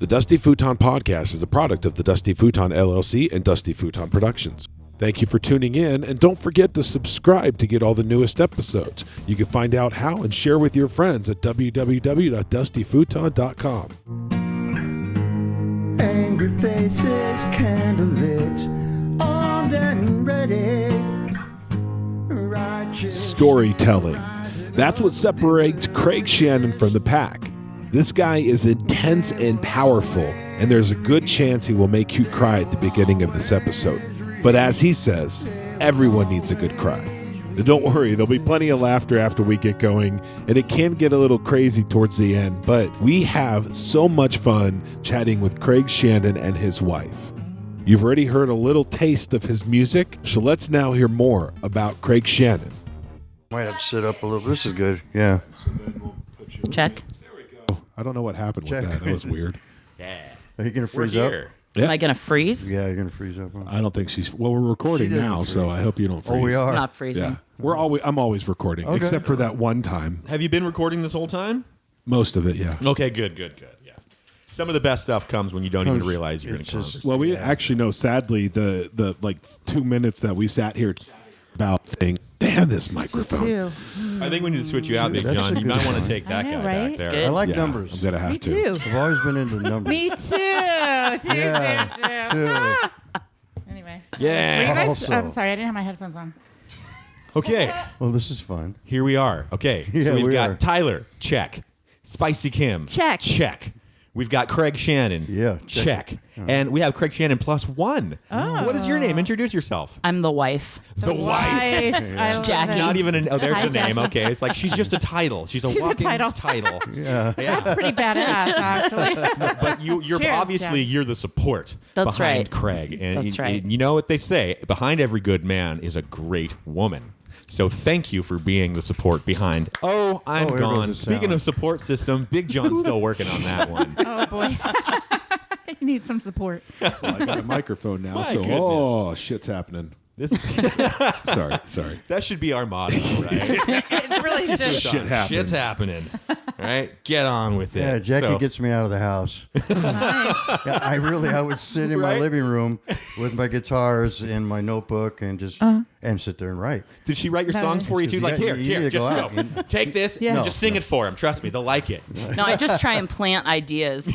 The Dusty Futon Podcast is a product of the Dusty Futon LLC and Dusty Futon Productions. Thank you for tuning in, and don't forget to subscribe to get all the newest episodes. You can find out how and share with your friends at www.dustyfuton.com. Angry faces, candlelit, armed and ready. Righteous Storytelling. That's what separates Craig Shannon from the pack. This guy is intense and powerful, and there's a good chance he will make you cry at the beginning of this episode. But as he says, everyone needs a good cry. Now don't worry, there'll be plenty of laughter after we get going, and it can get a little crazy towards the end, but we have so much fun chatting with Craig Shannon and his wife. You've already heard a little taste of his music, so let's now hear more about Craig Shannon. Might have to sit up a little. This is good. Yeah. Check. I don't know what happened with that. That was weird. Yeah. Are you going to freeze up? Yeah. Am I going to freeze? Yeah, you're going to freeze up. Huh? I don't think she's... Well, we're recording She doesn't now, so freeze. I hope you don't freeze. Oh, we are? Not freezing. Yeah. I'm always recording, Okay. except for that one time. Have you been recording this whole time? Most of it, yeah. Okay, good. Yeah. Some of the best stuff comes when you don't even realize you're in a It's just- conversation. Well, we actually know, sadly, the like 2 minutes that we sat here about thing. Damn this microphone. I think we need to switch you out, Big That's John. a You good might want point. to take that I know, guy right? back there. Good. I like Yeah, numbers. I'm going to have Me to. too. I've always been into numbers. Me too. Yeah, too. Anyway. Yeah. Were you guys, Also. I'm sorry, I didn't have my headphones on. Okay, Well, this is fun. here we are. Okay, Yeah, so we've we got are. Tyler, check. Spicy Kim, Check. We've got Craig Shannon, Yeah, check. check. And we have Craig Shannon +1. What is your name? Introduce yourself. I'm the wife. The wife. I love Jackie. it. Not even there's Hi, the name. Okay, it's like she's just a title. She's She's a walking title. Yeah. That's pretty badass, actually. But you're Cheers, obviously Jack. you're the support That's behind right. Craig. And That's right. You know what they say? Behind every good man is a great woman. So thank you for being the support behind. Oh, I'm there goes gone. the Speaking sound. of support system, Big John's still working on that one. Oh, boy. You need some support. Well, I got a microphone now, My so goodness. shit's happening. This, Sorry. that should be our motto, right? It really should. Shit happens. Shit's happening. Right? Get on with it. Yeah, Jackie So- gets me out of the house. Yeah, I would sit in my Right? living room with my guitars and my notebook and just and sit there and write. Did she write your songs for you too? You Like, got- here, you need to just go out. go. Take this. Yeah. Just sing it for them. Trust me, they'll like it. No, I just try and plant ideas.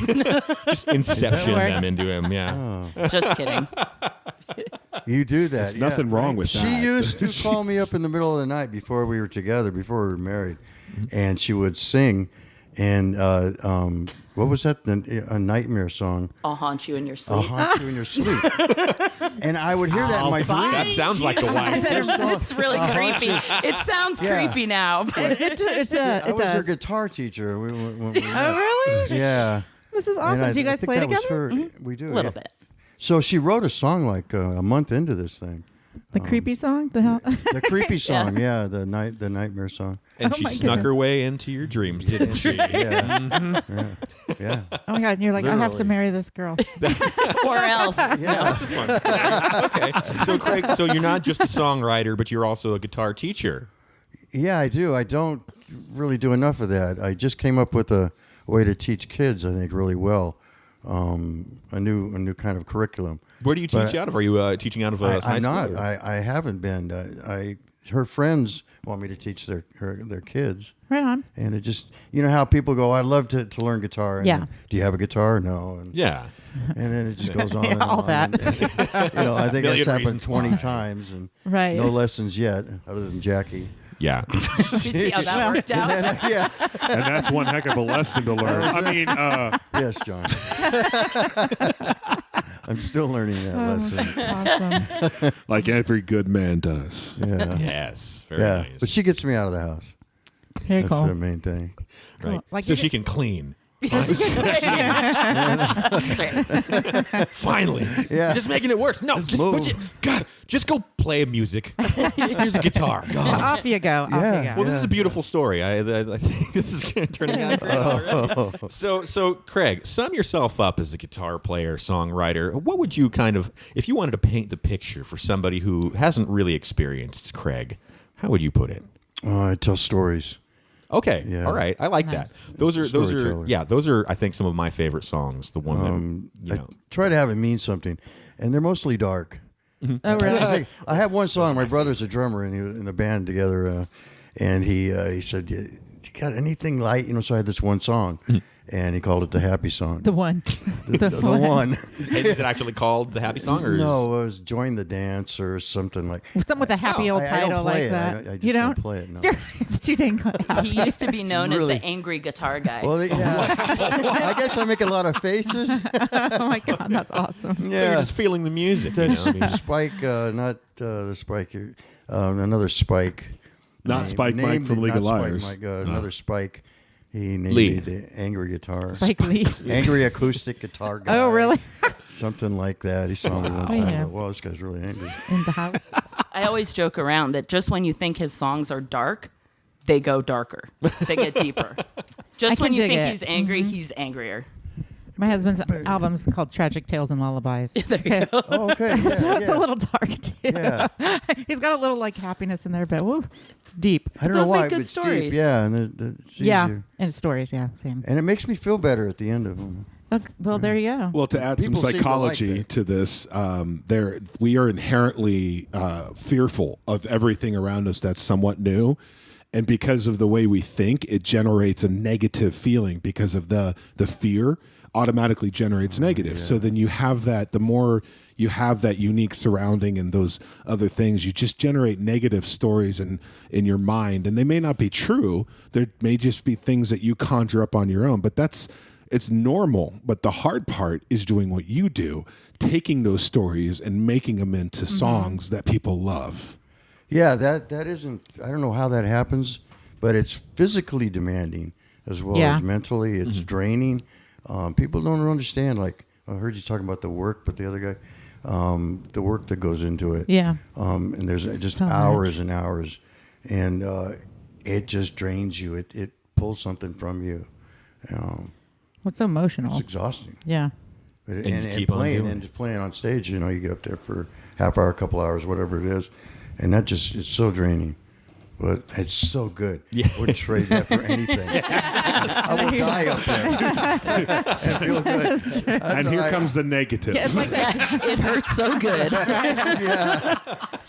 Just inception works. them into him. Yeah. Just kidding. You do that. There's nothing wrong with She that. used to call me up in the middle of the night before we were together, before we were married, and she would sing. And what was that? A nightmare song. I'll haunt you in your I'll sleep. haunt you in your sleep. And I would hear that in my That dreams. sounds like the wife. It's really creepy. It sounds Yeah. creepy now. It I was her does. guitar teacher. Oh, really? Yeah. This is And awesome. Do you I guys think play that was together? her. We do. A little yeah. bit. So she wrote a song like a month into this thing. The creepy song? The hell? The creepy song, yeah, the nightmare song. And Oh she my snuck her goodness. way into your dreams, didn't she? Yeah. Yeah. Oh, my God. And you're like, I have to Literally. marry this girl. Or else. Yeah. Okay. So, Craig, so you're not just a songwriter, but you're also a guitar teacher. Yeah, I do. I don't really do enough of that. I just came up with a way to teach kids, I think, really well. A new kind of curriculum. Where do you teach out of? Are you teaching out of high I'm school? not. or- I haven't been. Her friends want me to teach their kids. Right on. And it just, you know how people go, I'd love to learn guitar. And Yeah. do you have a guitar? No. And, Yeah. and then it just goes on Yeah, and all on. that. And, you know, I think Million it's happened reasons 20 why. times and Right. no lessons yet, other than Jackie. Yeah. You see how that worked out? Yeah. And that's one heck of a lesson to learn. I mean, Yes, John. I'm still learning that lesson. Awesome. like every good man does. Yeah. Yes. Very Yeah. nice. But she gets me out of the house. Very That's cool. the main thing. right. Like so you she can clean. That's right. Finally. Yeah. You're just making it worse. No. Just, move. God, just go play music. Here's a guitar. God. Off you go. Off Yeah. you go. Well, this is a beautiful story. I think this is turning out great already. So, Craig, sum yourself up as a guitar player, songwriter. What would you kind of, if you wanted to paint the picture for somebody who hasn't really experienced Craig, how would you put it? I tell stories. Okay. Yeah. All right. I like Nice. that. Those are Storyteller. those are I think some of my favorite songs. The one that I try to have it mean something, and they're mostly dark. Oh, really? I have one song. My brother's a drummer, and he was in a band together. And he said, "You got anything light?" So I had this one song, and he called it the happy song. The one. The one. is it actually called the happy song or No, it was "Join the Dance" or something like. Something with a happy old I title don't play like it. that. I just you don't don't play it. No. It's too dang happy. He used to be known really- as the angry guitar guy. Well, yeah. I guess I make a lot of faces. Oh my God, that's awesome. You're just feeling the music. You know? I mean, Spike, not the Spike. Another Spike. Not Spike Mike from League of Liars. Another Spike. He named Lee. me the angry guitar. Spike Lee. Angry acoustic guitar guy. Oh, really? Something like that. He saw me one Oh, time. yeah. Well, this guy's really angry. In the house. I always joke around that just when you think his songs are dark, they go darker. They get deeper. Just I when can you dig think it. he's angry, he's angrier. My husband's album's called Tragic Tales and Lullabies. There you go. Oh, okay. Yeah, So it's yeah. a little dark too. Yeah. He's got a little like happiness in there, but woo, it's deep. I don't know those why, make good but it's stories. deep. Yeah, and it's Yeah, easier. and stories. Yeah, same. And it makes me feel better at the end of them. Look, well, there you go. Well, to add People some seem to like psychology that. to this, we are inherently fearful of everything around us that's somewhat new, and because of the way we think, it generates a negative feeling because of the fear. Automatically generates negative. So then you have that. The more you have that unique surrounding and those other things, you just generate negative stories in your mind, and they may not be true. There may just be things that you conjure up on your own, but it's normal. But the hard part is doing what you do, taking those stories and making them into songs that people love. Yeah, that isn't. I don't know how that happens, but it's physically demanding as well Yeah. as mentally. It's draining. People don't understand. Like I heard you talking about the work, but the other guy, the work that goes into it. Yeah. And there's just So hours much. and hours, and it just drains you. It pulls something from you. What's so emotional? It's exhausting. Yeah. And, you keep on playing doing it. and just playing on stage, you get up there for half hour, couple hours, whatever it is, and that just it's so draining. But it's so good. Yeah. Wouldn't trade that for anything. I would die up there. I feel good. And here comes the negative. Yeah, it's like that. It hurts so good.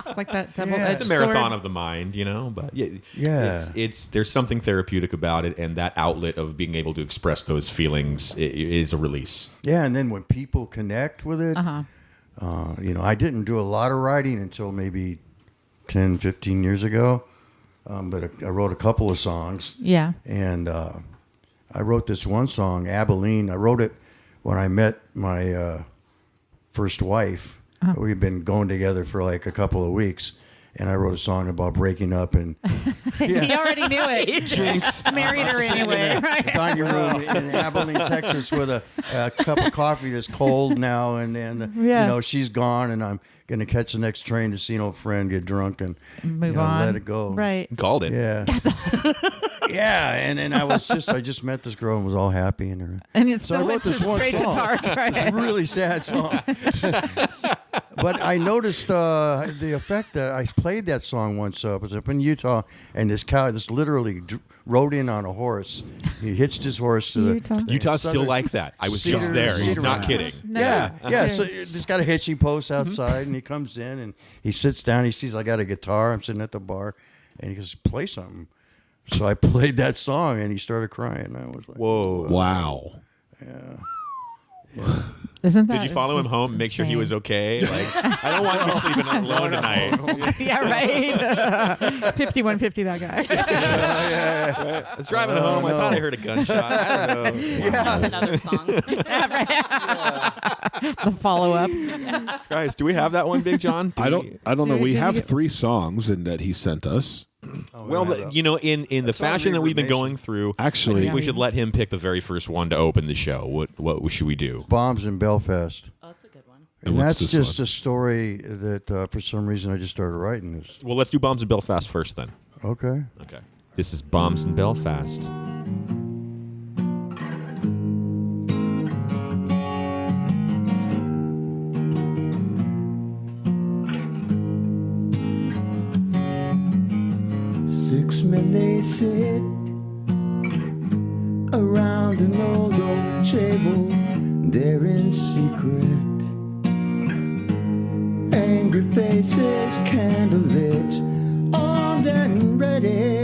It's like that double-edged it's a marathon sword. of the mind, But Yeah. it's there's something therapeutic about it, and that outlet of being able to express those feelings is a release. Yeah, and then when people connect with it, I didn't do a lot of writing until maybe 10, 15 years ago. But I wrote a couple of songs. Yeah. And I wrote this one song, Abilene. I wrote it when I met my first wife. We'd been going together for like a couple of weeks. And I wrote a song about breaking up. And He already knew it. Jinx. Married her anyway. Right. dining room in Abilene, Texas, with a cup of coffee that's cold now. And Yeah. she's gone. And I'm going to catch the next train to see an old friend, get drunk, and Move on. let it go. Right. Called it. Yeah. That's awesome. Yeah, and I just met this girl and was all happy in her. And it's So I so wrote it's this just one straight song. to dark. Right. It's a really sad song. But I noticed the effect that I played that song once. Was up in Utah, and this cow literally rode in on a horse. He hitched his horse to Utah? the Utah's still southern- like that. I was Cedar- just there. He's Cedar not Rapids. kidding. No. Yeah. So Okay. it's got a hitching post outside, and he comes in and he sits down. He sees I got a guitar. I'm sitting at the bar, and he goes, "Play something." So I played that song, and he started crying. I was like, Whoa. Wow. Isn't that? Did you follow him just him, make sure he was insane? okay? Like, I don't want you sleeping alone tonight. Yeah, right. 5150, that guy. I was driving home. I thought I heard a gunshot. I don't know. That's another song. The follow up. Christ, do we have that one, Big John? I don't know. We Did you have get- 3 songs that he sent us. Well, in the on fashion that we've been ReverbNation. going through, Actually- I think we should let him pick the very first one to open the show. What should we do? Bombs in Belfast. Oh, that's a good one. And what's that's this just one? a story that for some reason I just started writing this. Well, let's do Bombs in Belfast first, then. Okay. Okay. This is Bombs in Belfast. Six men they sit table there in secret. Angry faces, candlelit, armed and ready.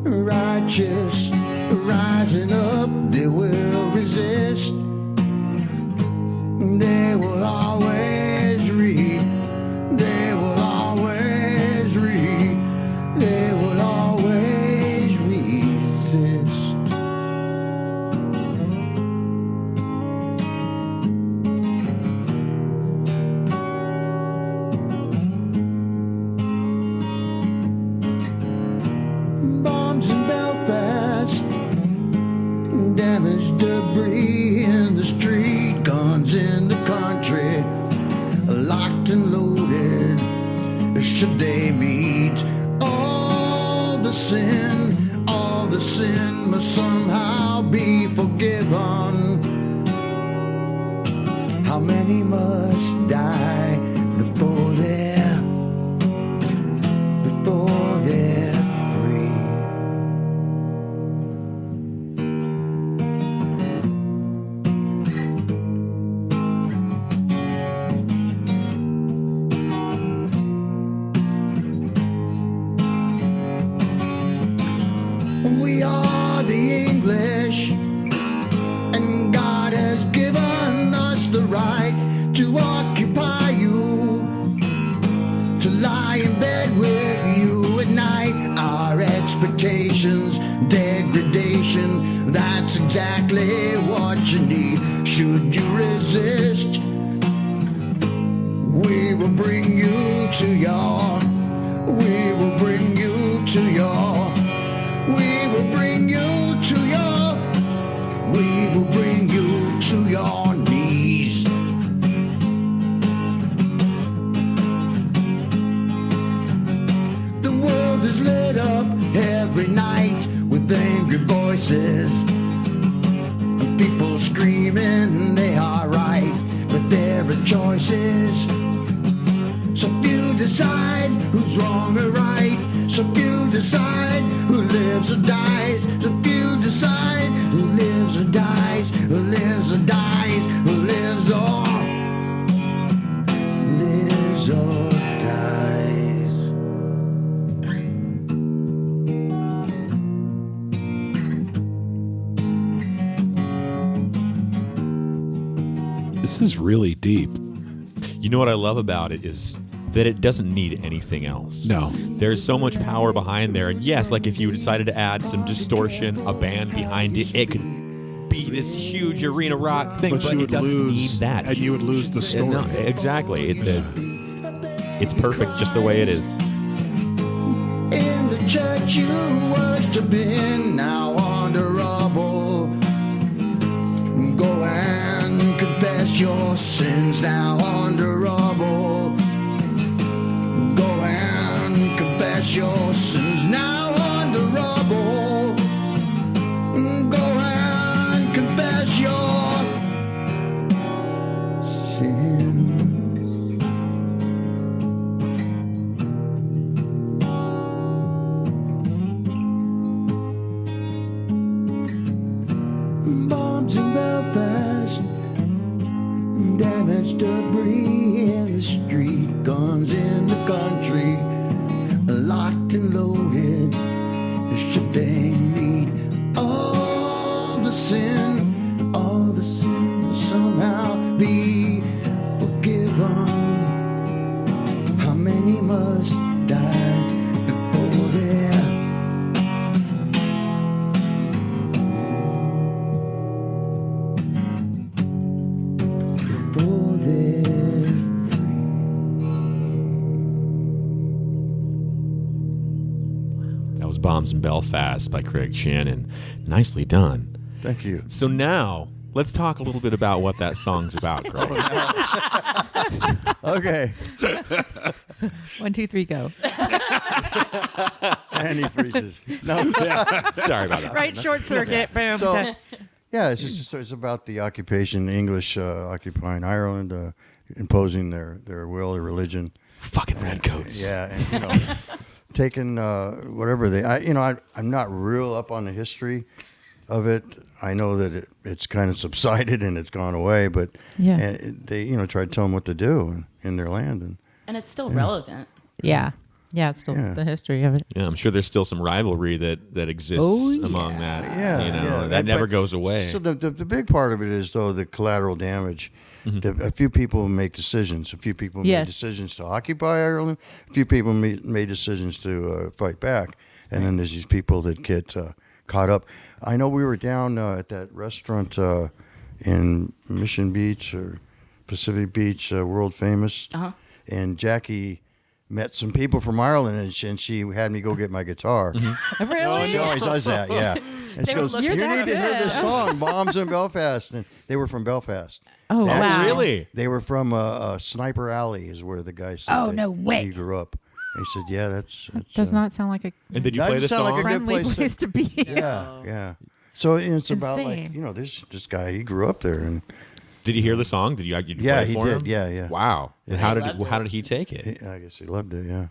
Righteous, rising up, they will resist. They will always read. They will always read. They will always resist. Bombs in Belfast, damaged debris in the street, guns in the country, locked and loaded. Should they meet all the sin must somehow be forgiven. How many must die before they're free? We are the English, and God has given us the right to occupy you, to lie in bed with you at night. Our expectations, degradation, that's exactly what you need. Should you resist, we will bring you to your, we will bring you to your, we will bring you to your, we will bring you to your knees. The world is lit up every night with angry voices, and people screaming they are right, but there are choices. So few decide who's wrong or right. So few decide who lives or dies. So few decide who lives or dies. Who lives or dies. Who lives or dies. This is really deep. You know what I love about it is that it doesn't need anything else. No. There's so much power behind there. And yes, like if you decided to add some distortion, a band behind it, it could be this huge arena rock thing, but you it would doesn't lose need that. and you would lose the story. No, exactly. It's perfect just the way it is. In the church you worship in, now under rubble. Go and confess your sins, now under rubble. Go and confess your sins, now under rubble. Go and confess your sins. Bombs in Belfast, damaged debris in the street, guns in the country, locked and loaded. Should they meet all the sin will somehow be forgiven. How many must die before they're That was Bombs in Belfast by Craig Shannon. Nicely done. Thank you. So now, let's talk a little bit about what that song's about, Craig. Okay. 1, 2, 3, go. And he freezes. No. Sorry about that. Right, short circuit. Boom. So, yeah, it's about the occupation, English occupying Ireland, imposing their will, their religion. Fucking redcoats. Yeah, and taking whatever I'm not real up on the history, of it. I know that it's kind of subsided and it's gone away, but they try to tell them what to do in their land, and it's still relevant. Yeah. Yeah, it's still the history of it. Yeah, I'm sure there's still some rivalry that exists among that. That never goes away. So the big part of it is, though, the collateral damage. A few people make decisions. A few people made decisions to occupy Ireland. A few people made decisions to fight back. And then there's these people that get caught up. I know we were down at that restaurant in Mission Beach or Pacific Beach, world famous. And Jackie met some people from Ireland, and she had me go get my guitar. Really? She always does that, yeah. And she goes, you need to hear this song, Bombs in Belfast. And they were from Belfast. Oh, wow. Really? They were from Sniper Alley is where the guy said no way. he grew up. And he said, yeah, that's does not sound like a And did you that play the sound like song? a good friendly place to be. Yeah. So it's about Insane. this guy, he grew up there. And Did you hear the song? Did you play he for did. him? Yeah. Wow. And how loved it. did he take it? I guess he loved it, yeah.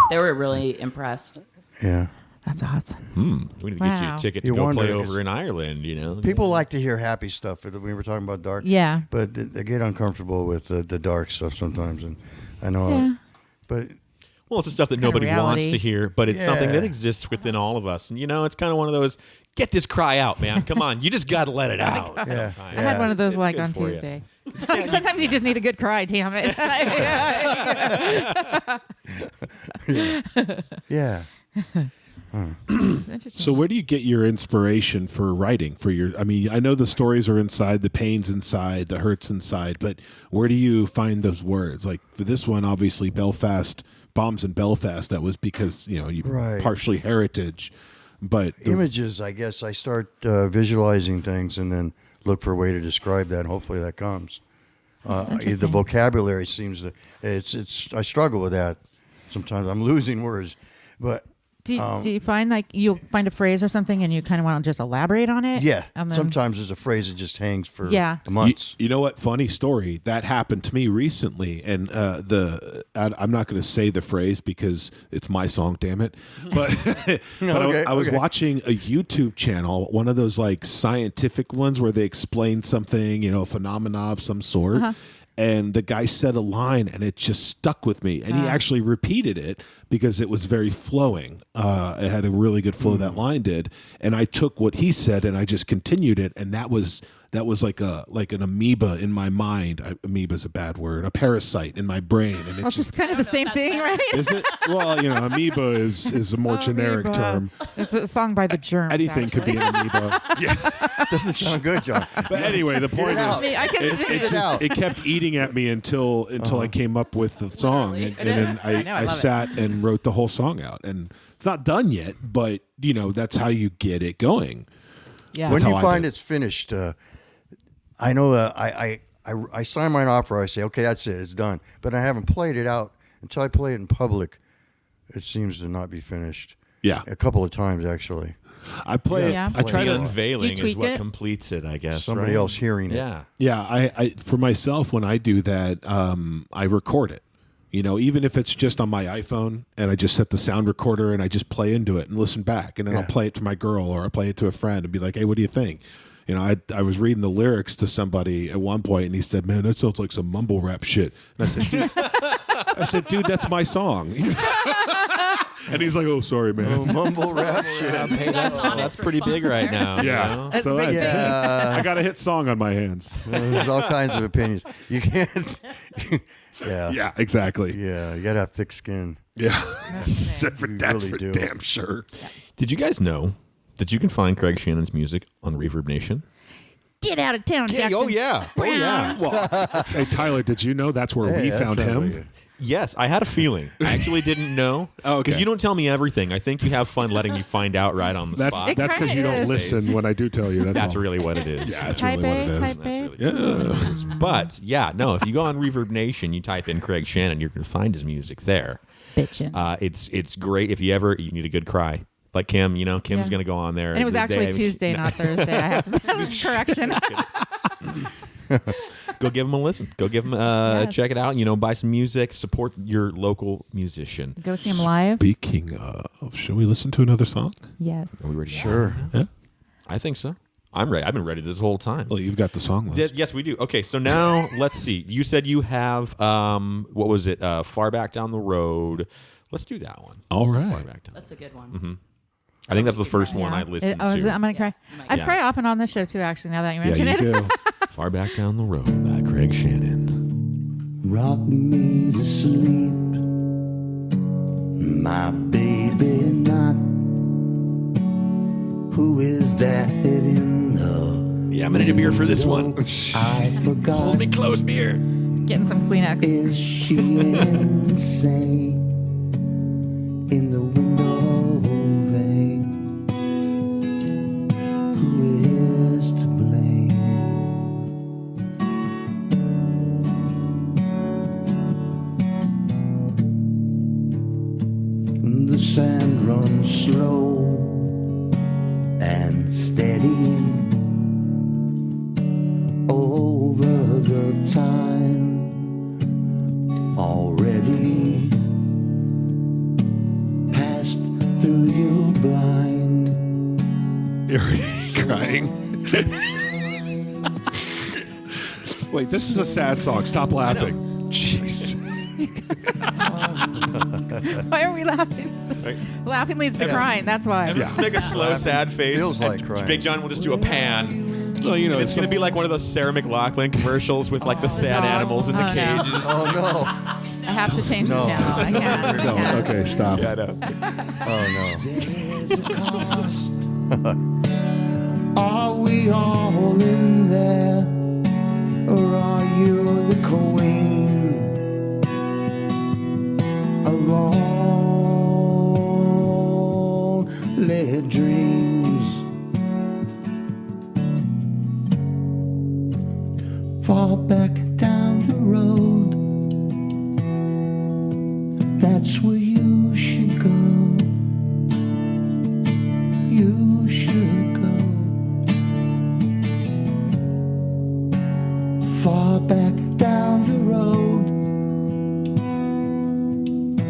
They were really impressed. Yeah. That's awesome. We need to get you a ticket to You go wonder, play 'cause over in Ireland, People like to hear happy stuff. We were talking about dark. Yeah. But they get uncomfortable with the dark stuff sometimes. And I know. But Well, it's the stuff that Kind of nobody wants reality. to hear, but it's something that Yeah. exists within all of us. And, it's kind of one of those, get this cry out, man. Come on. You just got to let it out sometimes. I had one of those It's like good on for you. Tuesday. Like sometimes you just need a good cry, damn it. yeah. So where do you get your inspiration for writing for your, I know the stories are inside, the pain's inside, the hurt's inside, but where do you find those words? Like for this one, obviously Belfast, Bombs in Belfast, that was because, you Right. partially heritage, but Images, I guess. I start visualizing things and then look for a way to describe that. And hopefully that comes. The interesting. vocabulary seems to, I struggle with that. Sometimes I'm losing words, but Do you find like you'll find a phrase or something and you kind of want to just elaborate on it? yeah, And then- sometimes there's a phrase that just hangs for Yeah. months. You know what? Funny story. That happened to me recently, and I'm not going to say the phrase because it's my song. Damn it! But, I was watching a YouTube channel, one of those like scientific ones where they explain something, a phenomena of some sort. And the guy said a line, and it just stuck with me. And he actually repeated it because it was very flowing. It had a really good flow, that line did. And I took what he said, and I just continued it. And that was like an amoeba in my mind. Amoeba is a bad word. A parasite in my brain. And Well, it's just kind of the same thing, right? is it? Well, amoeba is a more generic Amoeba. term. It's a song by the Germs. Anything could be an amoeba. Yeah. Doesn't sound good, John. But anyway, the point out. is, I can see it. it kept eating at me until I came up with the song, and then I know, I I love sat and wrote the whole song out, and it's not done yet, but that's how you get it going. Yeah. When how you I find do. it's finished, I know I sign mine off, or I say, okay, that's it, it's done. But I haven't played it out until I play it in public. It seems to not be finished. Yeah, A couple of times, actually. I play. Yeah. I try The to. unveiling is tweak what it? completes it, I guess. Somebody right? else hearing it. Yeah. Yeah, I for myself when I do that, I record it. Even if it's just on my iPhone and I just set the sound recorder and I just play into it and listen back, and then I'll play it to my girl or I'll play it to a friend and be like, hey, what do you think? I was reading the lyrics to somebody at one point and he said, man, that sounds like some mumble rap shit. And I said, dude, that's my song. And he's like, oh, sorry, man. Oh, mumble rap shit. Hey, that's pretty big right now. Yeah. That's So a big I got a hit song on my hands. There's all kinds of opinions. You can't. Yeah. Yeah, exactly. Yeah. You gotta have thick skin. Yeah. That's really for do. damn sure. Did you guys know that you can find Craig Shannon's music on ReverbNation? Get out of town, Jackson. Oh, yeah. Oh, yeah. Well, hey, Tyler, did you know that's where we Hey, that found sounds him? like it. Yes, I had a feeling. I actually didn't know. Oh, okay. Because you don't tell me everything. I think you have fun letting me find out right on the That's spot. because you kinda don't is. listen when I do tell you. That's all. really what it is. Yeah, that's Type really what it A, is. type That's A. really Yeah. But yeah, no. If you go on ReverbNation, you type in Craig Shannon, you're going to find his music there. Bitchin'. It's great if you need a good cry. Like Kim, Kim's Yeah. going to go on there. And it was the actually day- Tuesday, not Thursday. I have to correction. Go give him a listen. Go give him Yes. check it out. Buy some music. Support your local musician. Go see him live. Speaking of, shall we listen to another song? Yes. Are we ready? Sure. Yeah. I think so. I'm ready. I've been ready this whole time. Well, you've got the song list. Yes, we do. Okay, so now let's see. You said you have what was it? Far Back Down the Road. Let's do that one. All Far right. Back Down. That's a good one. Mm-hmm. I think that's the first one I listened Is it? to. I'm gonna cry. Yeah. I cry often on this show too. Actually, now that you Yeah, mention you it. do. Far Back Down the Road by Craig Shannon. Rock me to sleep, my baby not. Who is that in the Yeah, I'm gonna need a beer for this one. I forgot. Hold me close, beer. Getting some Kleenex. Is she insane in the window pane? Who is to blame? The sand runs slow and steady over the time already passed through you blind. You're crying. Wait, this is a sad song. Stop laughing. Jeez. Why are we laughing? Right. Laughing leads to crying. That's why. Just make a slow, sad face. Feels like and crying. Big John will just do a pan. Well, you know, It's going to be like one of those Sarah McLachlan commercials with like the sad dogs. animals in the Oh, no. cages. Oh no! I have to change No. the channel. I can't. I Don't. can't. Okay, stop. Yeah, I know. Oh There's a cost. Are we all in there, or are you the queen of only dreams? Fall back down the road. That's where you should go. You should go. Far back down the road.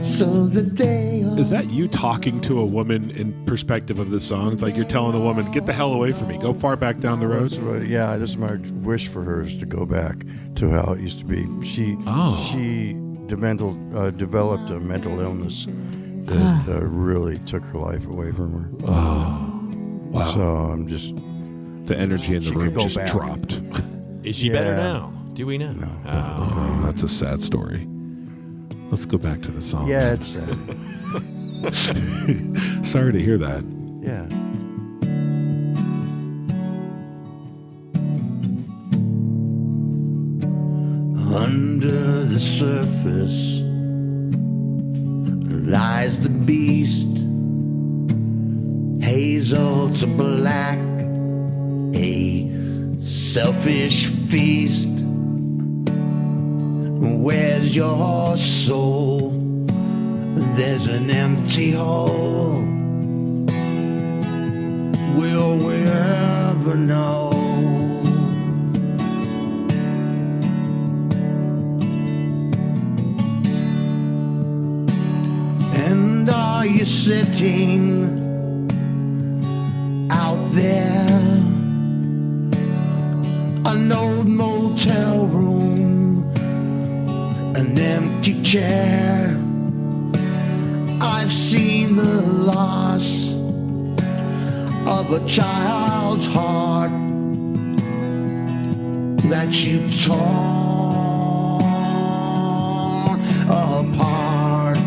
So the day Is that you talking to a woman in perspective of this song? It's like you're telling a woman, get the hell away from me. Go far back down the road. no! Yeah, this is my wish for her is to go back to how it used to be. She developed a mental illness that really took her life away from her. Wow. So I'm just The energy in the She room could go just back. dropped. Is she better Yeah. now? Do we know? No. Oh, that's a sad story. Let's go back to the song. yeah, it's Sorry to hear that. yeah. under the surface lies the beast, hazel to black, a selfish feast. Where's your soul? There's an empty hole. Will we ever know? And are you sitting out there? An old motel room, an empty chair. I've seen the loss of a child's heart that you torn apart.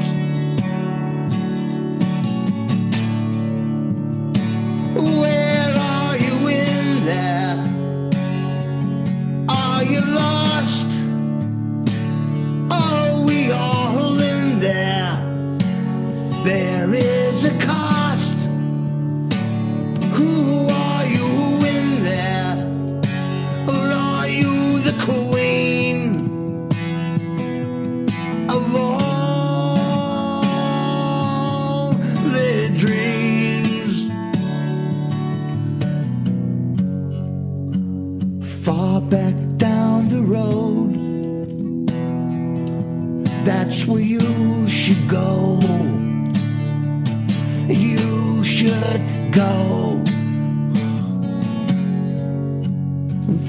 Where are you in there? Are you lost? Are we all in there? There is a cost. Who are you in there? Or are you the queen of all their dreams? Far back down the road, that's where you should go. You should go.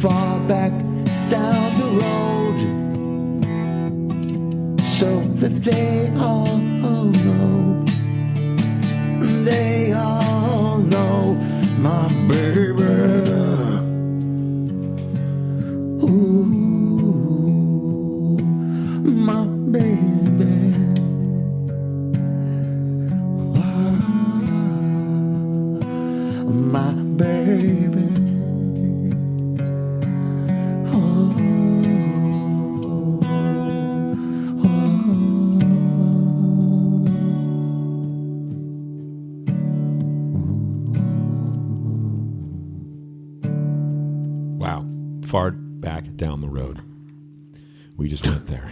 far back down the road, so that they all know, they all know my baby. Ooh, my baby. My baby. Oh, Wow. Far back down the road. We just went there.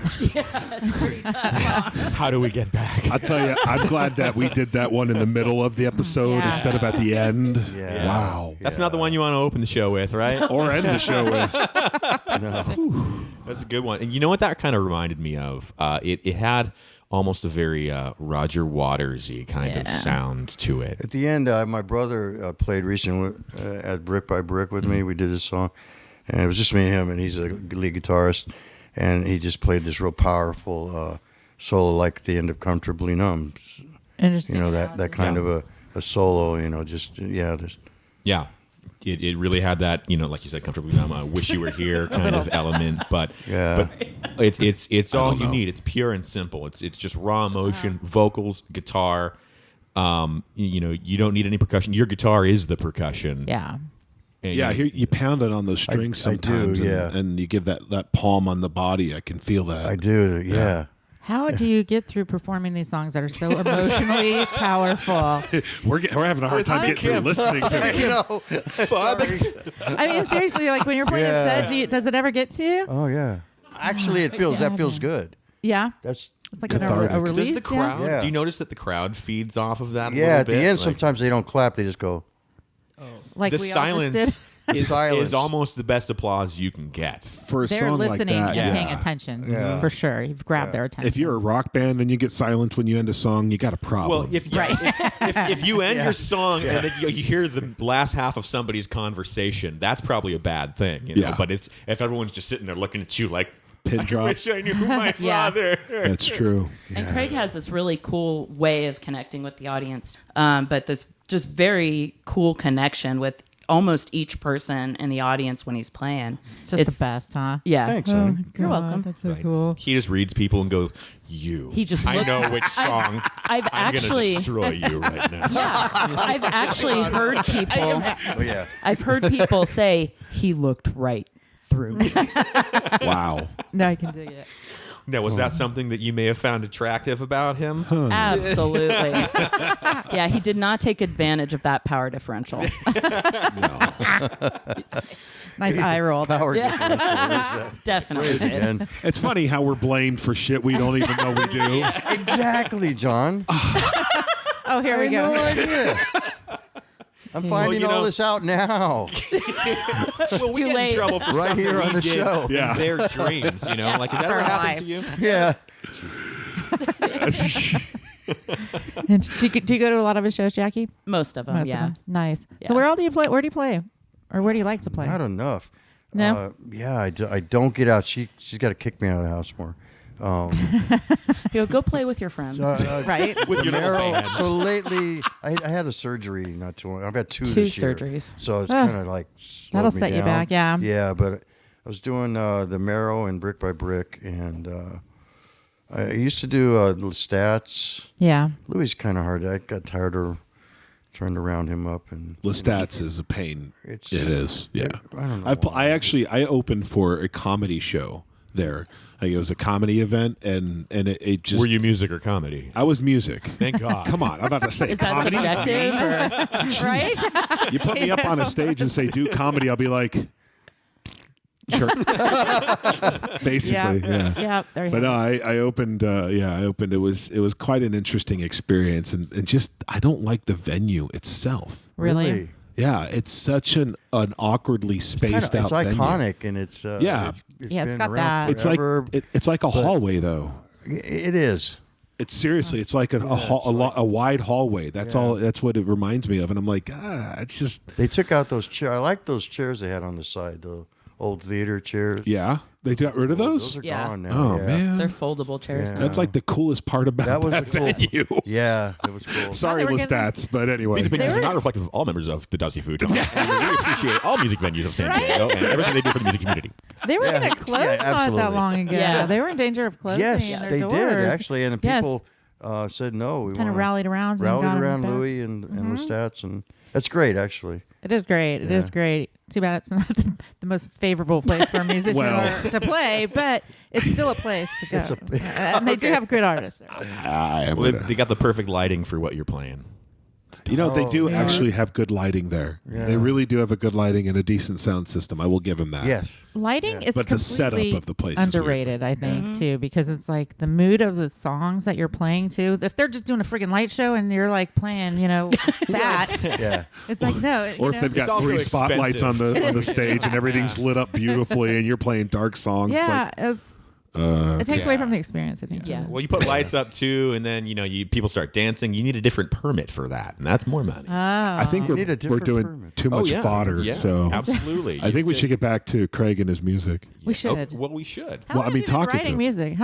How do we get back? I'll tell you, I'm glad that we did that one in the middle of the episode Yeah. instead of at the end. Yeah. Wow. That's not the one you want to open the show with, right? Or end the show with. That's a good one. And you know what that kind of reminded me of? It had almost a very Roger Waters-y kind of sound to it. At the end, my brother played recently at Brick by Brick with me. We did this song, and it was just me and him, and he's a lead guitarist, and he just played this real powerful solo, like at the end of Comfortably Numb. Interesting. You know, that kind of a solo, you know, just, Yeah. It really had that, you know, like you said, Comfortably Numb, I Wish You Were Here kind of element, but Yeah. but it's all don't you know. need. It's pure and simple. It's just raw emotion, vocals, guitar. You know, you don't need any percussion. Your guitar is the percussion. Yeah. And Yeah, here you pound it on those strings I do, sometimes, yeah. and you give that palm on the body. I can feel that. I do, yeah. How do you get through performing these songs that are so emotionally powerful? We're having a hard time getting through listening to it. know. Sorry. I mean, seriously, like when you're playing Yeah. a set, does it ever get to you? Oh, yeah. Actually, that feels good. Yeah. That's It's like Cathartic. a release. does the crowd? Yeah. Do you notice that the crowd feeds off of that? A yeah. little At the bit? end, Like, sometimes they don't clap; they just go. Like the we all just did. silence is Silence. almost the best applause you can get. For a They're song like listening that, and paying yeah. attention. Yeah. For sure. You've grabbed their attention. If you're a rock band and you get silent when you end a song, you got a problem. Well, if you end your song and then you hear the last half of somebody's conversation, that's probably a bad thing. You know? Yeah. But it's if everyone's just sitting there looking at you like, Pin I drop. wish I knew my Yeah. father. That's true. And Craig has this really cool way of connecting with the audience, but this just very cool connection with almost each person in the audience when he's playing. it's just the best, huh? Yeah. Thanks, honey. You're welcome. That's so cool. He just reads people and goes, "You." He just I looks- know which song. I've I'm actually, gonna destroy you right now. I've actually heard people. Oh yeah. I've heard people say he looked right through me. Wow. No, I can dig it. Now, was that something that you may have found attractive about him? Absolutely. Yeah, he did not take advantage of that power differential. Nice eye roll. there. Power differential. What is Definitely. that? Again. It's funny how we're blamed for shit we don't even know we do. Exactly, John. Oh, here we go. No idea. I'm finding you all know- this out now. Well, we too get late. in trouble for Right stuff here that on we the did show. in Yeah. their dreams, you know? Like, has that ever For happened to you? Yeah. And do you go to a lot of his shows, Jackie? Most of them, Most of yeah. them. Nice. Yeah. So where all do you play? Where do you play? Or where do you like to play? Not enough. No? Yeah, I don't get out. She's got to kick me out of the house more. Go play with your friends. Right? With your little Merrow. band. So lately, I had a surgery not too long. I've had two Two this year. surgeries. So it's Ah. kind of like slowed That'll me set you down. back, yeah. Yeah, but I was doing the Merrow and Brick by Brick, and I used to do LeStats. Yeah. Louis kind of hard. I got tired of trying to round him up, and LeStats is a pain. It's- It is. Yeah. I don't know I actually opened for a comedy show there. Like it was a comedy event, and it just. Were you music or comedy? I was music. Thank God. Come on, I'm about to say Is that comedy. subjective? Or? Right? You put me up on a stage and say do comedy, I'll be like, sure. Basically, yeah. Yeah. There you But go. no, I opened. I opened. It was quite an interesting experience, and just I don't like the venue itself. Really? Yeah, it's such an awkwardly spaced It's out venue. iconic, and it's Yeah. it's Yeah, it's been got around that. It's like forever. it's like a hallway though. It is. It's seriously, it's like a wide hallway. That's all. That's what it reminds me of. And I'm like, it's just They took out those chairs. I like those chairs they had on the side, the old theater chairs. Yeah, they got rid of those. Those are Yeah. gone now. Oh yeah. man, They're foldable chairs. Yeah. now. that's like the coolest part about That was that a cool venue. Yeah, that was cool. Sorry, They were getting- LeStats, but anyway. These opinions are not reflective of all members of the Dusty Futon. We appreciate all music venues of San Diego and everything they do for the music community. They were Yeah. going to close Yeah, not that absolutely. long ago. Yeah. They were in danger of closing Yes, their they doors. did actually, and Yes. people said no. We Kind of wanna- rallied around. and rallied got 'em around back. Louis and LeStats, and that's great actually. It is great. It is great. Too bad it's not the most favorable place for a musician Well. to play, but it's still a place to go. And they do have good artists there. Well, they got the perfect lighting for what you're playing. They do yeah. actually have good lighting there. Yeah. They really do have a good lighting and a decent sound system. I will give them that. Yes. Lighting is But the setup completely of the place is weird. underrated, I think, too, because it's like the mood of the songs that you're playing too. If they're just doing a friggin' light show and you're like playing, that, Yeah. it's like no. Or if they've got also 3 spotlights on the stage and everything's lit up beautifully and you're playing dark songs. yeah, it takes away Yeah. from the experience, I think. Yeah. Well, you put lights up too, and then people start dancing. You need a different permit for that, and that's more money. I think need a we're different doing permit. too much fodder. Yeah, So absolutely. I think we should get back to Craig and his music. We should. Well, we should. How Well, long I mean, have you been talking to writing him. music?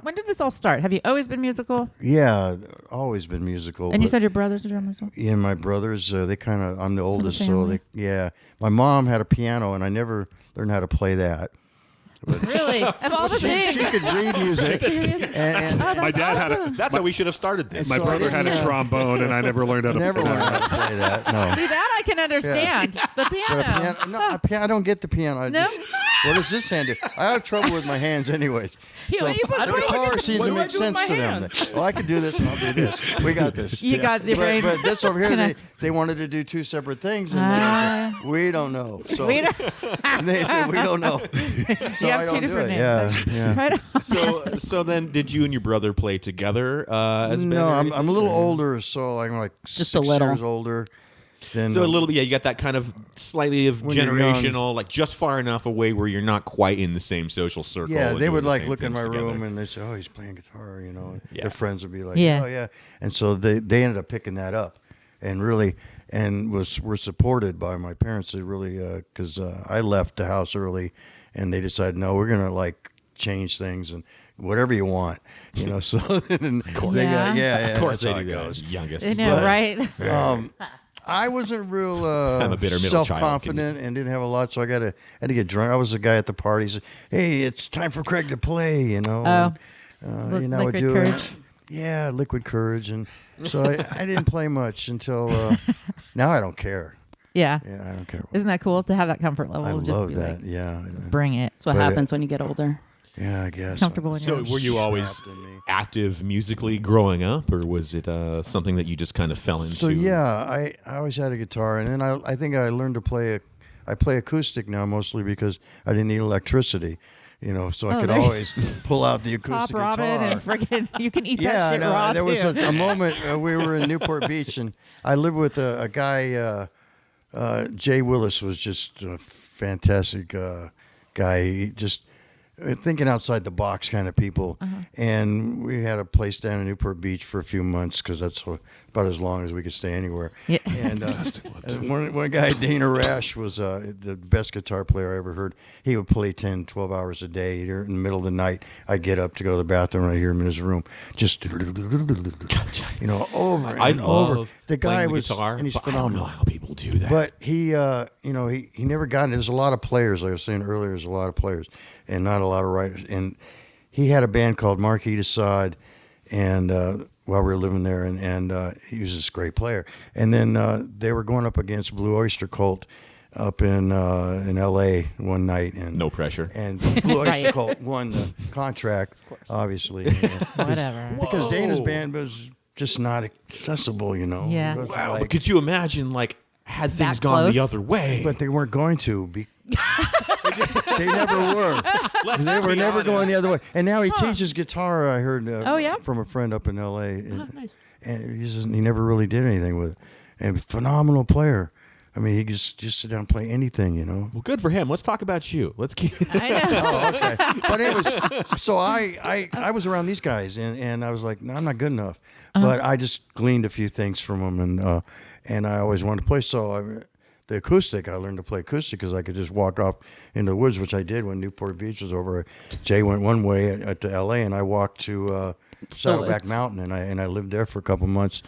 When did this all start? Have you always been musical? Yeah, always been musical. And you but- said your brother's a drummer as well? Yeah, my brothers, they kind of, I'm the oldest, so family. my mom had a piano, and I never learned how to play that. Really? Of all the She things. could read music. and My dad had a That's how we should have started this. my So I brother had a didn't, trombone and I never learned how to never play learned how to play that. No. See, that I can understand. The But piano. a piano, no, I don't get the piano. I No? just- what does this hand do? I have trouble with my hands, anyways. So you put- the what do I guitar do- seemed what to do I make do with sense my to them. hands? Well, I could do this, and I'll do this. We got this. You got the brain. But this over here, Connect. they wanted to do 2 separate things, and they said, we don't know. So We don't- and they said, we don't know. So You have I two don't do different it. names. Yeah, yeah. Right? So then, did you and your brother play together as a band? No, or I'm a anything? little older, so I'm like Just 6 a little. years older. Than, So a little bit, yeah. You got that kind of slightly of When you're young. generational, like just far enough away where you're not quite in the same social circle. Yeah, and they doing would the like same look in things my together. room and they say, "Oh, he's playing guitar," Yeah. Their friends would be like, Yeah. "Oh, yeah," and so they ended up picking that up, and really, were supported by my parents. They really, because I left the house early, and they decided, no, we're gonna like change things and whatever you want, So and of course. Yeah. Of course, that's how they it do. goes. Youngest. I know, right? I wasn't real I'm a bitter middle child. self-confident and didn't have a lot, so I had to get drunk. I was the guy at the party. Said, "Hey, it's time for Craig to play," Oh. And, I would Liquid do Courage. it. Yeah, Liquid Courage, and so I didn't play much until now. I don't care. Yeah. Yeah, I don't care. Isn't that cool to have that comfort level? I of just love be that. Like, Yeah, bring it. That's what But, happens when you get older. yeah. I guess Comfortable in So your were you always Trapped in me. active musically growing up, or was it something that you just kind of fell into? So yeah, I always had a guitar, and then I think I learned to play. I play acoustic now mostly because I didn't need electricity, so I Oh, could there you- always pull out the Top acoustic Robin guitar. and friggin' you can eat Yeah, that shit no, raw there too. was a moment we were in Newport Beach, and I lived with a guy. Jay Willis was just a fantastic guy. He just thinking outside the box kind of people. And we had a place down in Newport Beach for a few months because that's about as long as we could stay anywhere. Yeah. And one guy, Dana Rash, was the best guitar player I ever heard. He would play 10, 12 hours a day. In the middle of the night, I'd get up to go to the bathroom and I'd hear him in his room. Just, over I and over. love The guy playing the was, guitar, and he's but phenomenal. I don't know how people do that. But he never got it. There's a lot of players, like I was saying earlier, there's a lot of players and not a lot of writers. And he had a band called Marquis de Sade, and while we were living there, and he was this great player. And then they were going up against Blue Oyster Cult up in L.A. one night, and no pressure. And Blue Oyster Cult won the contract, obviously, Whatever. because Dana's band was just not accessible, Yeah. It was Wow, like- but could you imagine, like, had things That gone the close? other way? But they weren't going to. They never were. They were never going the other way. And now he teaches guitar. I heard Oh, yeah? from a friend up in L.A. And he never really did anything with it. And phenomenal player. I mean, he could just sit down and play anything, well, good for him. Let's talk about you. Let's keep. I know. Oh, okay. But it was so I was around these guys and I was like, no, I'm not good enough. But I just gleaned a few things from them and I always wanted to play. So the acoustic. I learned to play acoustic because I could just walk off into the woods, which I did when Newport Beach was over. Jay went one way to L.A. and I walked to Saddleback Woods. Mountain, and I lived there for a couple months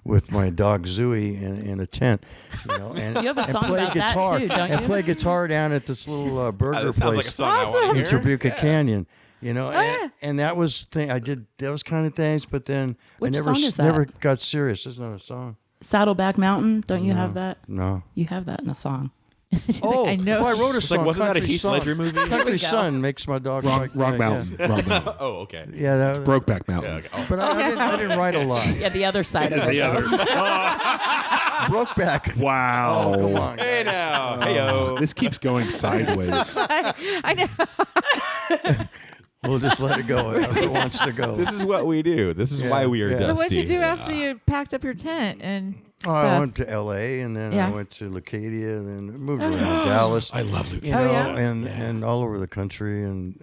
with my dog Zooey in a tent. You know, and, You have a and song play about that guitar too, don't and you? play guitar down at this little burger That sounds place like a song I want to in hear. Tribuca Canyon. You know, and that was I did those kind of things, but then Which I never song is that? never got serious. There's another song. Saddleback Mountain. Don't you have that? No. You have that in a song. She's like, I know. I wrote a It's like, song. wasn't that a Country Heath Song. Ledger movie? Country go. Sun makes my dog Wrong, like wrong that, mountain. Wrong mountain. Oh, okay. Yeah, that, Brokeback Mountain. Okay. Oh. but I didn't write a lot. Yeah, the other side of it. The other. Brokeback. Wow. Oh, come on. Hey now. Hey-o. This keeps going sideways. I know. We'll just let it go if it wants to go. This is what we do. This is why we are Yeah. dusty. So what'd you do after you packed up your tent and Oh, I stuff? went to L.A. and then Yeah. I went to Leucadia and then moved around Dallas. I love Luke. You Oh, know, yeah? and all over the country and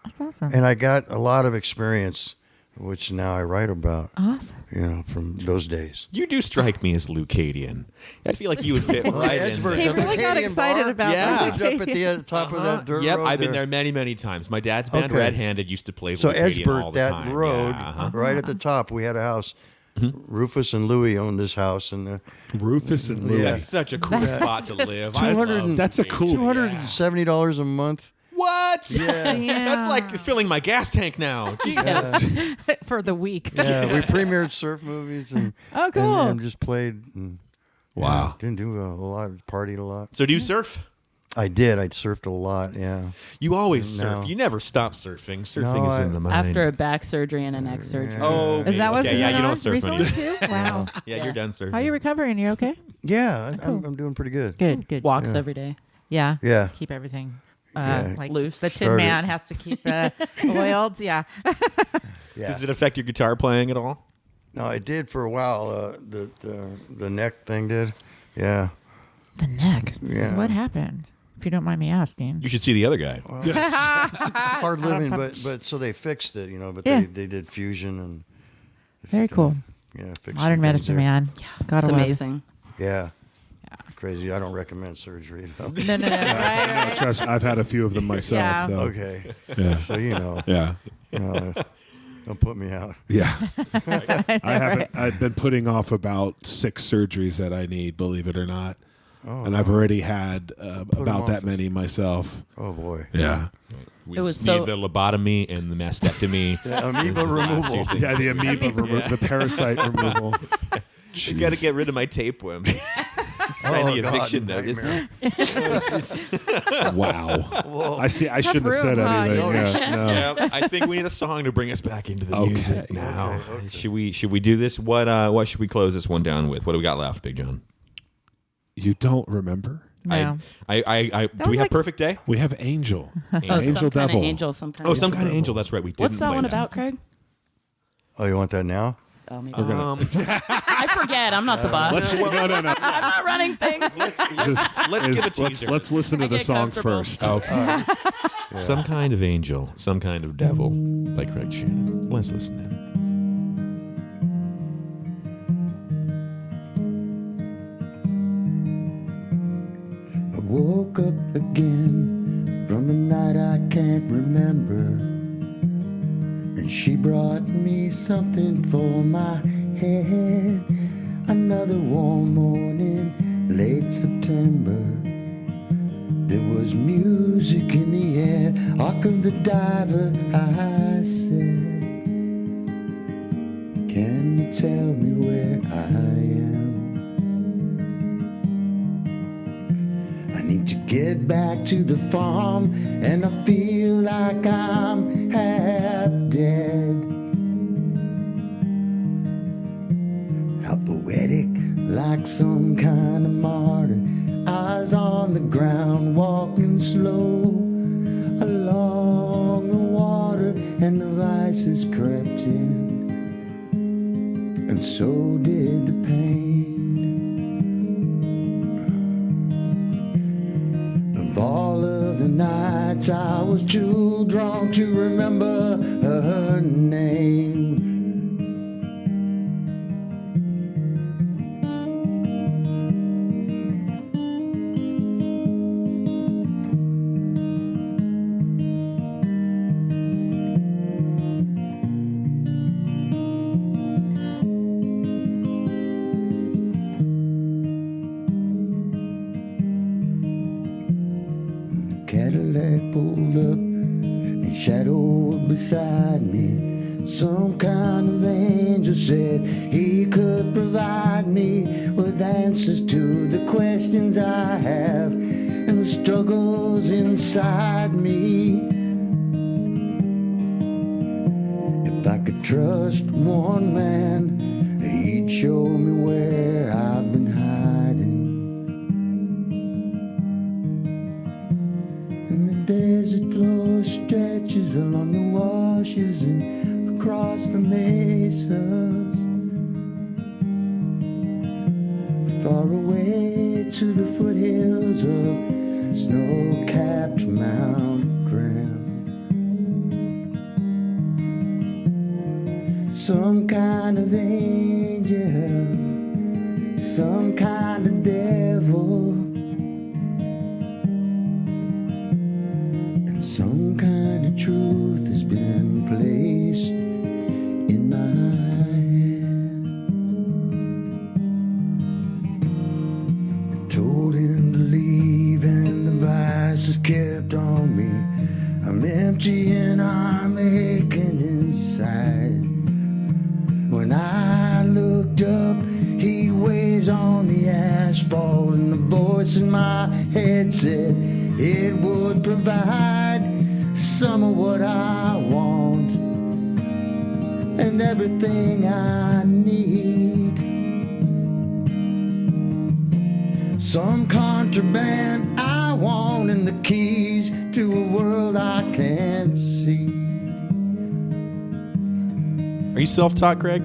That's awesome. and I got a lot of experience, which now I write about. Awesome. You know, from those days. You do strike me as Leucadian. I feel like you would fit right in Edgeburg, He there. the really got Leucadian excited bar. about Yeah. that. Lived up at the top of that dirt Yep, road I've been there many, many times. My dad's band, Okay. Red Handed, used to play So Leucadian all Edgeburg, the that time. road, Yeah, uh-huh. right at the top, we had a house. Rufus and Louie owned this house, and Rufus and Louie. That's such a cool spot to live. I 200 love That's a cool- $270 a month. What? Yeah. That's like filling my gas tank now. Jesus. For the week. Yeah, we premiered surf movies and Oh, cool. and just played. And, Wow. didn't do a lot, partied a lot. So do you surf? I did. I surfed a lot. Yeah. You always surf. No. You never stop surfing. Surfing No, is in the mind. After a back surgery and a neck surgery. Oh, Is that what's okay, yeah, going you on don't surf recently anymore. too? Wow. Yeah, you're done surfing. How are you recovering? You okay? Yeah, I'm doing pretty good. Good, good. Walks every day. Yeah. Yeah. Keep everything Yeah. like Loose. The Tin Started- Man has to keep oiled. Yeah. Yeah. Does it affect your guitar playing at all? No, I did for a while. The neck thing did. Yeah. The neck. Yeah. So what happened? If you don't mind me asking. You should see the other guy. Hard living, but so they fixed it, you know. But Yeah. they did fusion and Very cool. yeah, fixed Modern some medicine, things there. man. Gotta It's love it. amazing. Yeah. It's crazy. I don't recommend surgery though. No. Right. Trust, I've had a few of them myself. Yeah. So, Okay. yeah. So you know, Yeah. don't put me out. Yeah. I haven't. I've been putting off about 6 surgeries that I need, believe it or not. And I've already had about that many myself. Oh boy. Yeah. We It was just so- need the lobotomy and the mastectomy. Amoeba removal. Yeah, the amoeba, the parasite removal. I got to get rid of my tapeworm. Sign the God, eviction notice. nightmare. Wow. I see. I shouldn't have room, said huh? anything. Yeah, no. Yeah, I think we need a song to bring us back into the Okay. music now. Okay. Should we do this? What should we close this one down with? What do we got left, Big John? You don't remember? No. Do we was have like- Perfect Day? We have Angel. Oh, Angel some kind Devil. of angel, some kind Oh, of some kind of angel. That's right. We didn't What's that play one about, Craig? Oh, you want that now? Oh, maybe. I I forget. I'm not the boss. No. I'm not running things. Just, Let's give a teaser. Let's listen to I the get song comfortable. first. Okay. Some kind of angel, some kind of devil by Craig Shannon. Let's listen in. I woke up again from a night I can't remember. And she brought me something for my head. Another warm morning, late September. There was music in the air. Hark of the diver, I said. Can you tell me where I am? I need to get back to the farm, and I feel like I'm half dead. How poetic, like some kind of martyr. Eyes on the ground, walking slow along the water, and the vices crept in, and so did the pain. Of all of the nights I was too drunk to remember her name. look, and shadow beside me. Some kind of angel said he could provide me with answers to the questions I have and the struggles inside me. If I could trust one man, he'd show me where I've been hiding. And the desert floor stretches along the washes and across the mesas, far away to the foothills of snow-capped Mount Graham. Some kind of angel, some kind of devil, and some kind of truth has been placed in my hands. I told him to leave and the vice has kept on me. I'm empty and I'm aching inside. When I looked up, heat waves on the asphalt, and the voice in my head said it would provide some of what I want and everything I need. Some contraband I want and the keys to a world I can't see. Are you self-taught, Craig?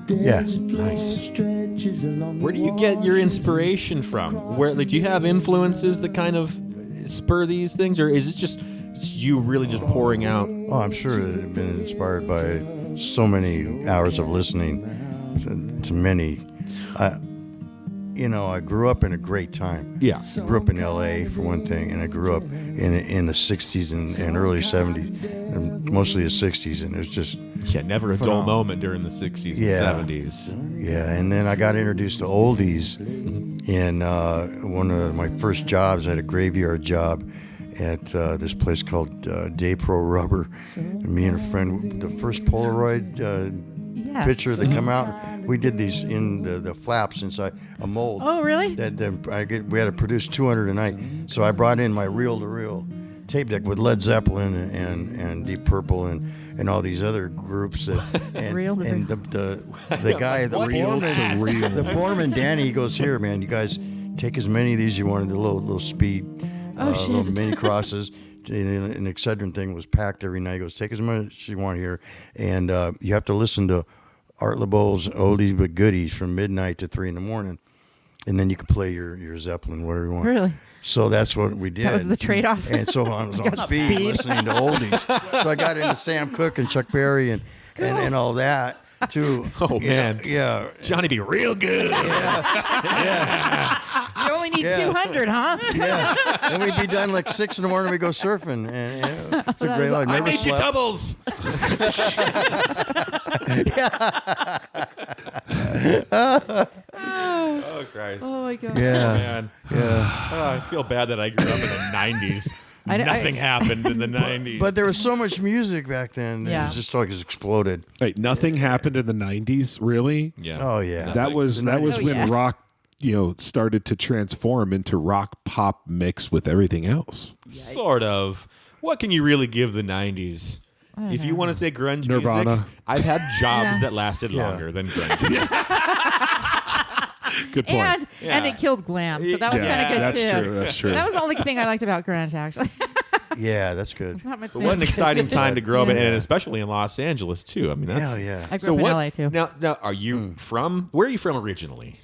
Yeah. Nice. Where do you get your inspiration from? Where, like, do you have influences that kind of spur these things, or is it just you really just pouring out? Oh, I'm sure it had been inspired by so many hours of listening to many. I grew up in a great time. Yeah. I grew up in L.A. for one thing, and I grew up in the 60s and early 70s, and mostly the 60s, and it was just Never a dull moment during the 60s and 70s. Yeah, and then I got introduced to oldies in one of my first jobs. I had a graveyard job at this place called Day Pro Rubber. And me and a friend, the first Polaroid picture that come out, we did these in the flaps inside a mold. Oh, really? We had to produce 200 a night. So I brought in my reel-to-reel tape deck with Led Zeppelin and Deep Purple and all these other groups. The guy, the foreman, Danny, he goes, here, man, you guys take as many of these you wanted, the little speed, little mini crosses. An Excedrin thing was packed every night. He goes, take as much as you want here, and you have to listen to Art LeBeau's Oldies But Goodies from midnight to 3 a.m, and then you can play your Zeppelin, whatever you want. Really? So that's what we did. That was the trade-off. And so I was on speed listening to oldies. So I got into Sam Cooke and Chuck Berry and all that too. Oh, man. Yeah. Johnny be real good. You only need 200, huh? Yeah. And we'd be done like 6 a.m. We'd go surfing. And it's a great life. I Never made you slept. doubles. Oh, Christ. Oh, my God. Yeah. Oh, man. Yeah. Oh, I feel bad that I grew up in the 90s. Nothing happened in the 90s. But there was so much music back then. Yeah. It was just like it exploded. Wait, nothing happened in the 90s, really? Yeah. Oh, yeah. That was when yeah. rock, started to transform into rock pop mixed with everything else. Sort of. What can you really give the 90s? If you want to say grunge Nirvana. music, I've had jobs that lasted longer than grunge music. Good point. And it killed glam, so that was kind of good that's too. true. That's true. That was the only thing I liked about grunge, actually. Yeah, that's good. Not my But what an thing. exciting time to grow up in, and especially in Los Angeles, too. I mean, that's... Hell yeah. I grew up in LA too. Now, are you from... Where are you from originally?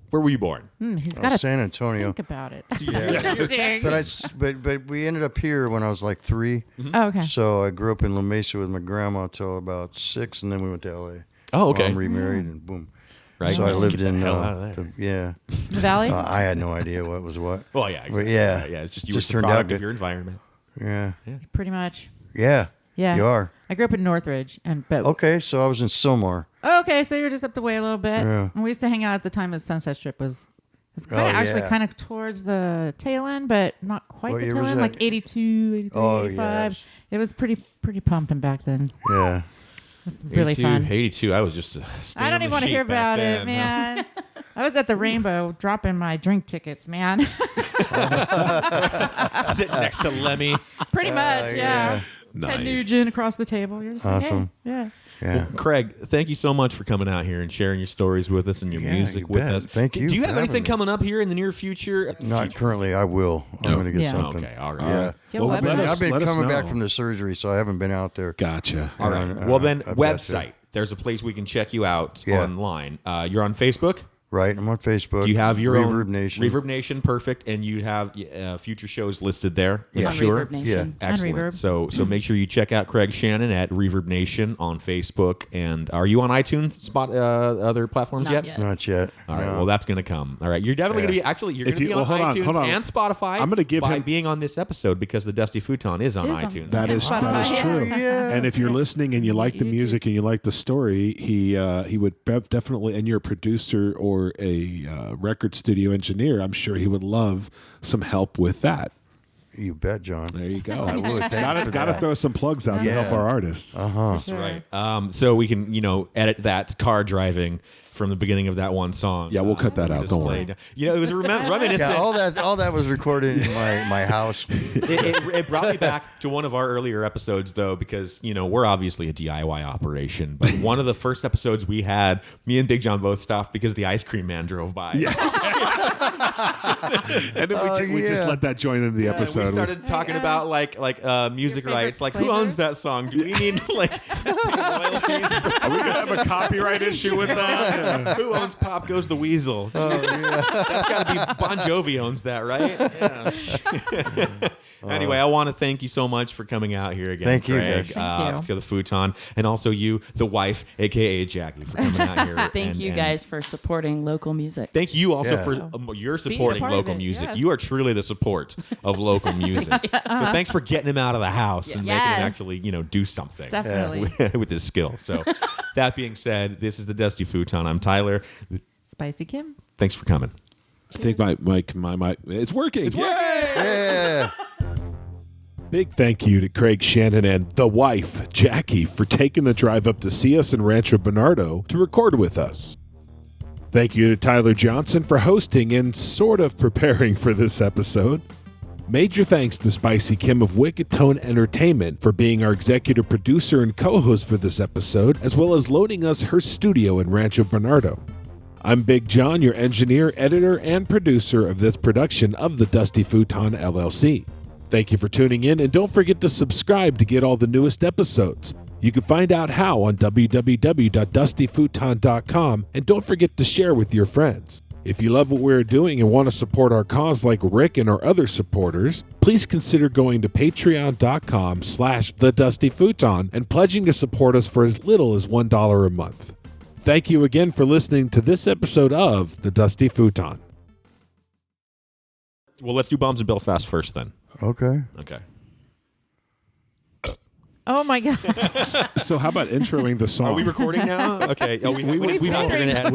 Where were you born? He's got to San Antonio. think about it. Interesting. But we ended up here when I was like 3. Oh, okay. So I grew up in La Mesa with my grandma till about 6, and then we went to L.A. Oh, okay. Mom remarried, and boom. Right. So I lived Get the in hell out of there. The Valley? I had no idea what was what. Well, yeah. Exactly. But yeah. Yeah, it's just you Just were the turned out product of good. your environment. Yeah. Pretty much. Yeah. Yeah. You are. I grew up in Northridge. But Okay, so I was in Sylmar. Oh, okay, so you're just up the way a little bit. Yeah. And we used to hang out at the time the Sunset Strip was It's kind of actually yeah. kind of towards the tail end, but not quite What the year tail was end, that? like 82, 83, Oh, 85. yes. It was pretty pumping back then. It Yeah. was really 82, fun. 82. I was just. I don't even want to hear about it, man. I was at the Rainbow dropping my drink tickets, man. Sitting next to Lemmy. Pretty much, yeah. Nice. Ted Nugent across the table. You're just Awesome. Like, hey, Yeah. Craig, thank you so much for coming out here and sharing your stories with us and your Yeah, music you with bet. us. Thank you Do you for have having anything me. coming up here in the near future? Not currently. I will. I'm going to get Yeah. something. Okay, all right. Yeah. Yeah, Well, well, let us- I've been let us coming back know. from the surgery, so I haven't been out there. Gotcha. All right. Well, then, website. There's a place we can check you out Yeah. online. You're on Facebook. Right. I'm on Facebook. Do you have your own ReverbNation. ReverbNation, perfect, and you have future shows listed there. Yeah. On Sure. ReverbNation. Yeah. Excellent. Reverb. So make sure you check out Craig Shannon at ReverbNation on Facebook. And are you on iTunes, other platforms Not yet? yet. Not yet. All right. No. Well, that's going to come. All right. You're definitely going to be you're going to be on hold on, iTunes hold on. and Spotify. I'm gonna give by him- being on this episode because the Dusty Futon is on Is on iTunes. That is true. yeah. And if you're listening and you like the music and you like the story, he would definitely. And you're a producer or a record studio engineer, I'm sure he would love some help with that. You bet, John. There you go. I would. Thank you for Gotta that. throw some plugs out to Yeah. help our artists. That's right. So we can, edit that car driving from the beginning of that one song. Yeah, we'll cut that we out. just Don't worry. played. It was reminiscent. Yeah, all that was recorded in my house. It brought me back to one of our earlier episodes, though, because we're obviously a DIY operation. But one of the first episodes we had, me and Big John both stopped because the ice cream man drove by. And then we just yeah. let that join into the And episode. we started talking about like music Your favorite rights, like flavor? who owns that song? Do we need like royalties? Are we gonna have a copyright issue with that? Who owns Pop Goes the Weasel? That's got to be Bon Jovi owns that, right? Yeah. Anyway, I want to thank you so much for coming out here again, Thank you, Craig, guys. Thank you. to the Futon, and also you, the wife, aka Jackie, for coming out here. Thank you guys for supporting local music. Thank you also Yeah. for your supporting part of local it, music. yes. You are truly the support of local music. So thanks for getting him out of the house and making him Yes. actually, do something Definitely. with his skill. So that being said, this is the Dusty Futon. I'm Tyler. Spicy Kim. Thanks for coming. I think my it's working. It's working. Yeah. Big thank you to Craig Shannon and the wife, Jackie, for taking the drive up to see us in Rancho Bernardo to record with us. Thank you to Tyler Johnson for hosting and sort of preparing for this episode. Major thanks to Spicy Kim of Wicked Tone Entertainment for being our executive producer and co-host for this episode, as well as loaning us her studio in Rancho Bernardo. I'm Big John, your engineer, editor, and producer of this production of the Dusty Futon LLC. Thank you for tuning in, and don't forget to subscribe to get all the newest episodes. You can find out how on www.dustyfuton.com, and don't forget to share with your friends. If you love what we're doing and want to support our cause like Rick and our other supporters, please consider going to patreon.com/thedustyfuton and pledging to support us for as little as $1 a month. Thank you again for listening to this episode of The Dusty Futon. Well, let's do Bombs in Belfast first then. Okay. Okay. Oh my God. So how about introing the song? Are we recording now? Okay. Oh, we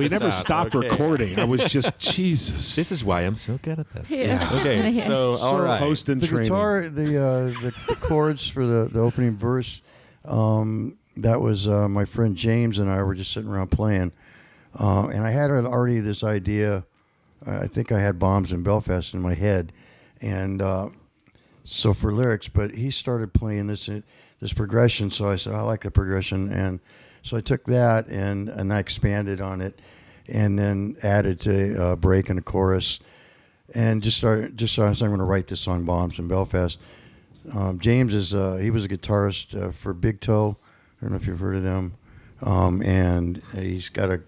never stopped recording. I was just, Jesus. This is why I'm so good at this. Yeah. Okay. Yeah. So, all right. Host and The training. guitar, the chords for the opening verse, that was my friend James and I were just sitting around playing. And I had already this idea. I think I had Bombs in Belfast in my head. And so for lyrics, but he started playing this progression. So I said, I like the progression. And so I took that and I expanded on it and then added to a break and a chorus. And just so I was going to write this song, Bombs in Belfast. James he was a guitarist for Big Toe. I don't know if you've heard of them. And he's got a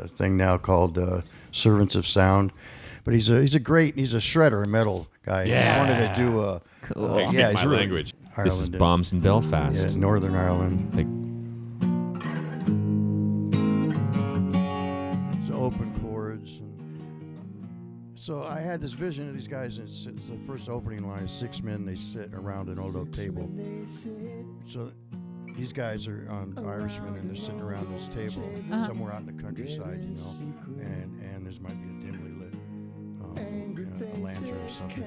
thing now called Servants of Sound. But he's a shredder, a metal guy. Yeah. He wanted to do a Cool. Hey, speak yeah, my he's really- language. This is Ireland. Bombs in Belfast. Yeah, Northern Ireland. It's open chords. And so I had this vision of these guys. It's the first opening line is 6 men. They sit around an old oak table. So these guys are Irishmen, and they're sitting around this table somewhere out in the countryside, and there might be a dimly lit a lantern or something.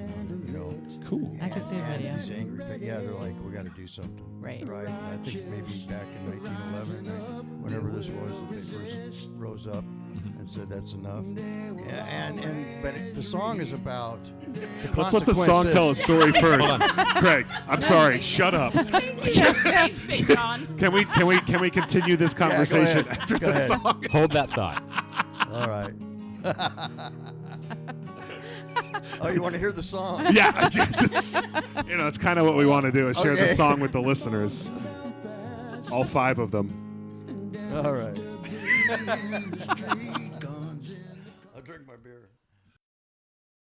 Cool. I could see a video. These angry yeah, they're like, we got to do something. Right. Right. And I think maybe back in 1911, whenever this was, that they first rose up and said that's enough. Yeah, but the song is about the Let's let the song tell a story first. Craig, I'm sorry. Shut up. Thanks, Big John. Can we continue this conversation after Go the ahead. song? Hold that thought. All right. Oh, you want to hear the song? Yeah, it's kind of what we want to do is share the Okay. song with the listeners. All 5 of them. All right.